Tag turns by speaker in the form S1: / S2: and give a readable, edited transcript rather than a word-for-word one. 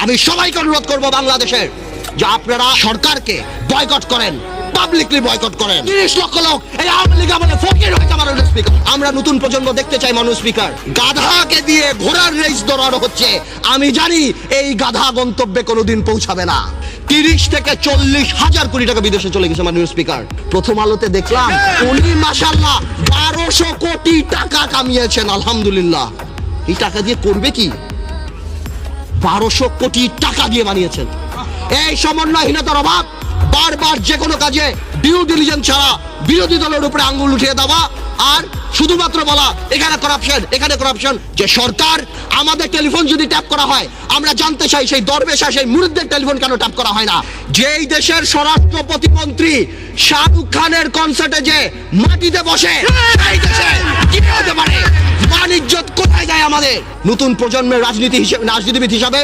S1: আমি সবাইকে অনুরোধ করব বাংলাদেশের যে আপনারা সরকারকে বয়কট করেন, পাবলিকলি বয়কট করেন। 30 লক্ষ লোক এই আওয়ামী লীগ আমলে ফকির হয়েছে মাননীয় স্পিকার। আমরা নতুন প্রজন্ম দেখতে চাই মাননীয় স্পিকার। গাধাকে দিয়ে ঘোড়ার রেস দৌড়ানো হচ্ছে। আমি জানি এই গাধা গন্তব্যে কোনোদিন পৌঁছাবে না। 30 থেকে 40 হাজার কোটি টাকা বিদেশে চলে গেছে মাননীয় স্পিকার। প্রথম আলোতে দেখলাম উনি মাশাআল্লাহ 1200 কোটি টাকা কামিয়েছেন। আলহামদুলিল্লাহ। এই টাকা দিয়ে করবে কি? 1200 কোটি টাকা দিয়ে বানিয়েছেন। এই সমন্বয়হীনতার অভাব, বারবার যে কোনো কাজে ডিউ ডিলিজেন্স ছাড়া বিরোধী দলের উপরে আঙ্গুল উঠিয়ে দেওয়া আর শুধুমাত্র বলা এখানে করাপশন, এখানে করাপশন। যে সরকার আমাদের টেলিফোন যদি ট্যাপ করা হয়, আমরা জানতে চাই সেই দরবেশা সেই মুরিদদের টেলিফোন কেন ট্যাপ করা হয় না? যেই দেশের স্বরাষ্ট্র প্রতিমন্ত্রী শাহরুখ খানের কনসার্টে যে মাটিতে বসে, সেই দেশে কি হতে পারে? মান ইজ্জত কোথায় যায় আমাদের? নতুন প্রজন্মের রাজনীতিবিদ হিসাবে